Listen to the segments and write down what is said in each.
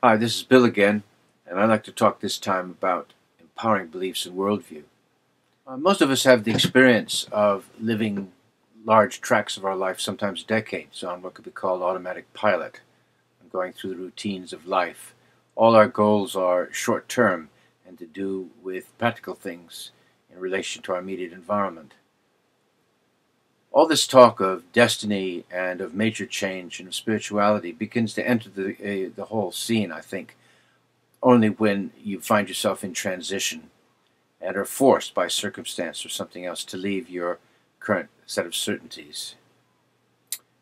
Hi, this is Bill again, and I'd like to talk this time about empowering beliefs and worldview. Most of us have the experience of living large tracts of our life, sometimes decades, on what could be called automatic pilot, and going through the routines of life. All our goals are short term and to do with practical things in relation to our immediate environment. All this talk of destiny and of major change and of spirituality begins to enter the whole scene, I think, only when you find yourself in transition and are forced by circumstance or something else to leave your current set of certainties.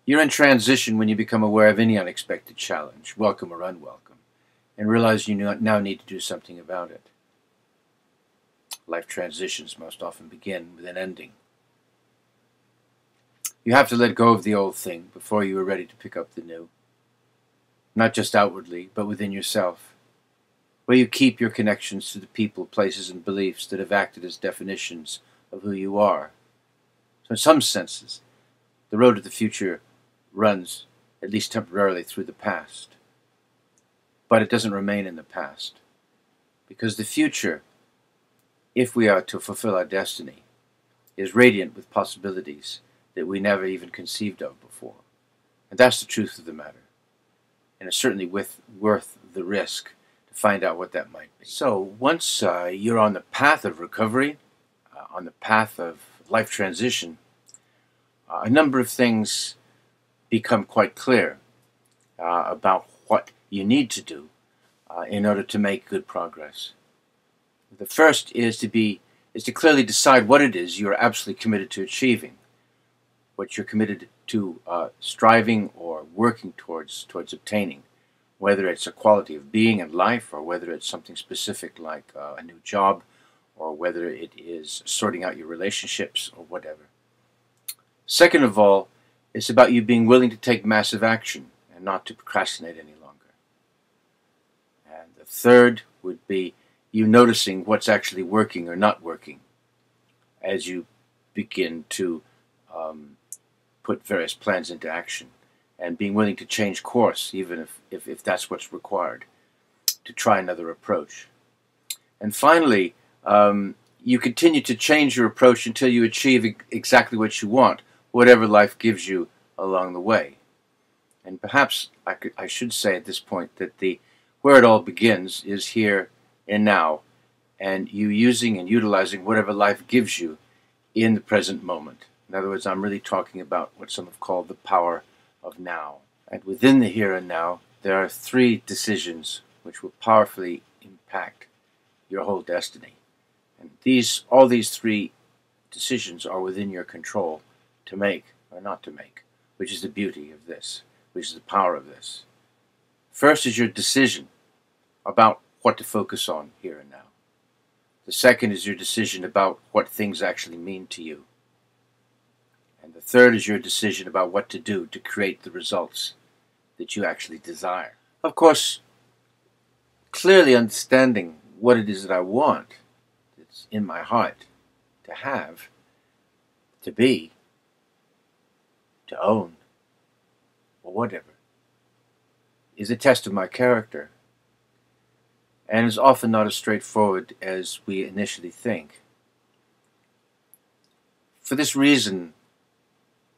You're in transition when you become aware of any unexpected challenge, welcome or unwelcome, and realize you now need to do something about it. Life transitions most often begin with an ending. You have to let go of the old thing before you are ready to pick up the new, not just outwardly, but within yourself, where you keep your connections to the people, places, and beliefs that have acted as definitions of who you are. So in some senses, the road to the future runs, at least temporarily, through the past. But it doesn't remain in the past, because the future, if we are to fulfill our destiny, is radiant with possibilities that we never even conceived of before. And that's the truth of the matter. And it's certainly worth the risk to find out what that might be. So once you're on the path of recovery, on the path of life transition, a number of things become quite clear about what you need to do in order to make good progress. The first is to clearly decide what it is you're absolutely committed to achieving, what you're committed to striving or working towards obtaining, whether it's a quality of being and life, or whether it's something specific like a new job, or whether it is sorting out your relationships or whatever. Second of all, it's about you being willing to take massive action and not to procrastinate any longer. And the third would be you noticing what's actually working or not working as you begin to put various plans into action, and being willing to change course even if that's what's required, to try another approach. And finally, you continue to change your approach until you achieve exactly what you want, whatever life gives you along the way. And perhaps I should say at this point that where it all begins is here and now, and you using and utilizing whatever life gives you in the present moment. In other words, I'm really talking about what some have called the power of now. And within the here and now, there are three decisions which will powerfully impact your whole destiny. And all these three decisions are within your control to make or not to make, which is the beauty of this, which is the power of this. First is your decision about what to focus on here and now. The second is your decision about what things actually mean to you. And the third is your decision about what to do to create the results that you actually desire. Of course, clearly understanding what it is that I want, that's in my heart, to have, to be, to own, or whatever, is a test of my character, and is often not as straightforward as we initially think. For this reason,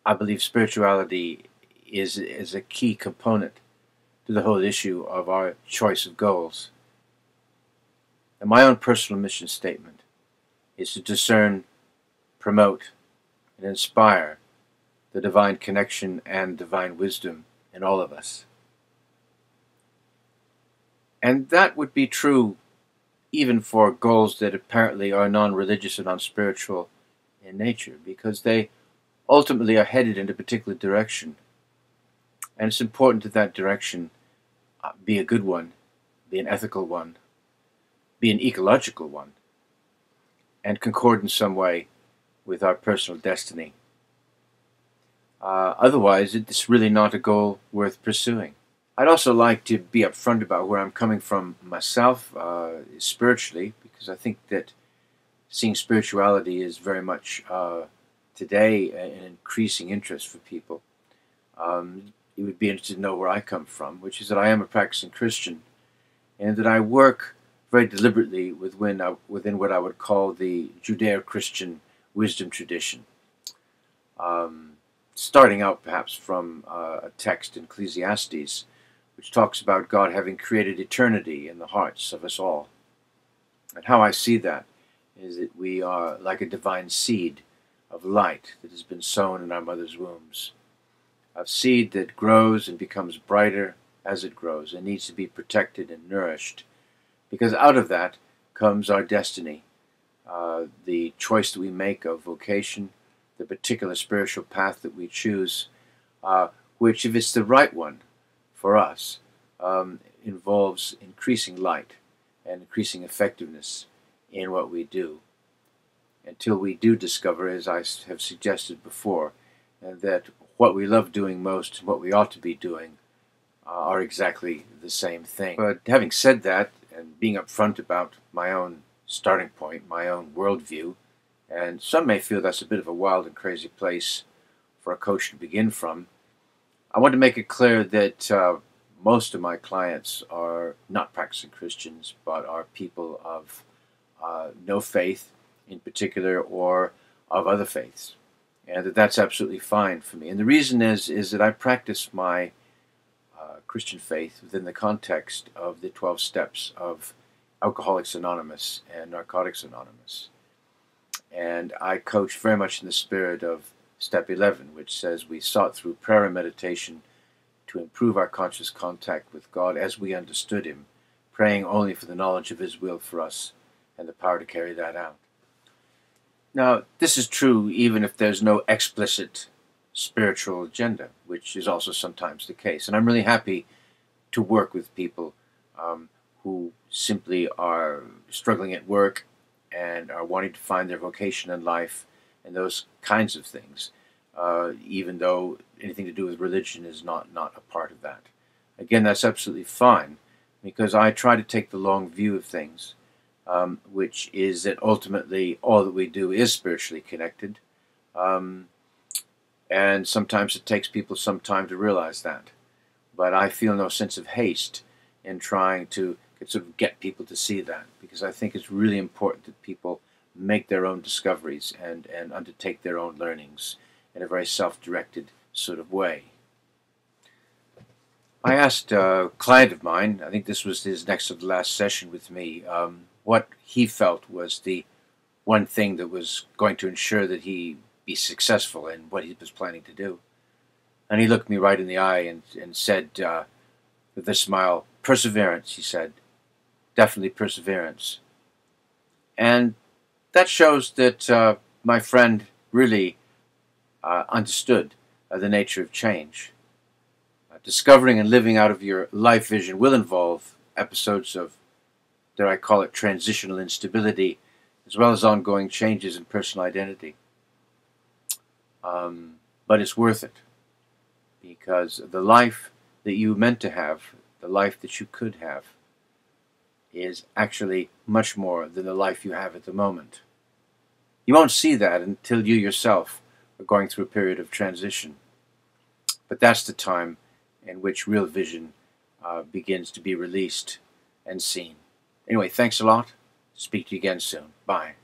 I believe spirituality is a key component to the whole issue of our choice of goals. And my own personal mission statement is to discern, promote, and inspire the divine connection and divine wisdom in all of us. And that would be true even for goals that apparently are non-religious and non-spiritual in nature, because they ultimately are headed in a particular direction. And it's important that that direction be a good one, be an ethical one, be an ecological one, and concord in some way with our personal destiny. Otherwise, it's really not a goal worth pursuing. I'd also like to be upfront about where I'm coming from myself spiritually, because I think that seeing spirituality is very much today an increasing interest for people. You would be interested to know where I come from, which is that I am a practicing Christian, and that I work very deliberately within what I would call the Judeo-Christian wisdom tradition. Starting out perhaps from a text in Ecclesiastes, which talks about God having created eternity in the hearts of us all. And how I see that is that we are like a divine seed of light that has been sown in our mother's wombs. A seed that grows and becomes brighter as it grows and needs to be protected and nourished, because out of that comes our destiny, the choice that we make of vocation, the particular spiritual path that we choose, which, if it's the right one for us, involves increasing light and increasing effectiveness in what we do, until we do discover, as I have suggested before, that what we love doing most and what we ought to be doing are exactly the same thing. But having said that, and being upfront about my own starting point, my own worldview, and some may feel that's a bit of a wild and crazy place for a coach to begin from, I want to make it clear that most of my clients are not practicing Christians, but are people of no faith in particular, or of other faiths, and that's absolutely fine for me. And the reason is that I practice my Christian faith within the context of the 12 steps of Alcoholics Anonymous and Narcotics Anonymous. And I coach very much in the spirit of step 11, which says we sought through prayer and meditation to improve our conscious contact with God as we understood Him, praying only for the knowledge of His will for us and the power to carry that out. Now, this is true even if there's no explicit spiritual agenda, which is also sometimes the case. And I'm really happy to work with people who simply are struggling at work and are wanting to find their vocation in life and those kinds of things, even though anything to do with religion is not a part of that. Again, that's absolutely fine, because I try to take the long view of things, which is that ultimately all that we do is spiritually connected. And sometimes it takes people some time to realize that. But I feel no sense of haste in trying to sort of get people to see that, because I think it's really important that people make their own discoveries and undertake their own learnings in a very self-directed sort of way. I asked a client of mine, I think this was his next to the last session with me, what he felt was the one thing that was going to ensure that he be successful in what he was planning to do. And he looked me right in the eye and said, with a smile, "Perseverance," he said. "Definitely perseverance." And that shows that my friend really understood the nature of change. Discovering and living out of your life vision will involve episodes of, dare I call it, transitional instability, as well as ongoing changes in personal identity. But it's worth it, because the life that you meant to have, the life that you could have, is actually much more than the life you have at the moment. You won't see that until you yourself are going through a period of transition. But that's the time in which real vision begins to be released and seen. Anyway, thanks a lot. Speak to you again soon. Bye.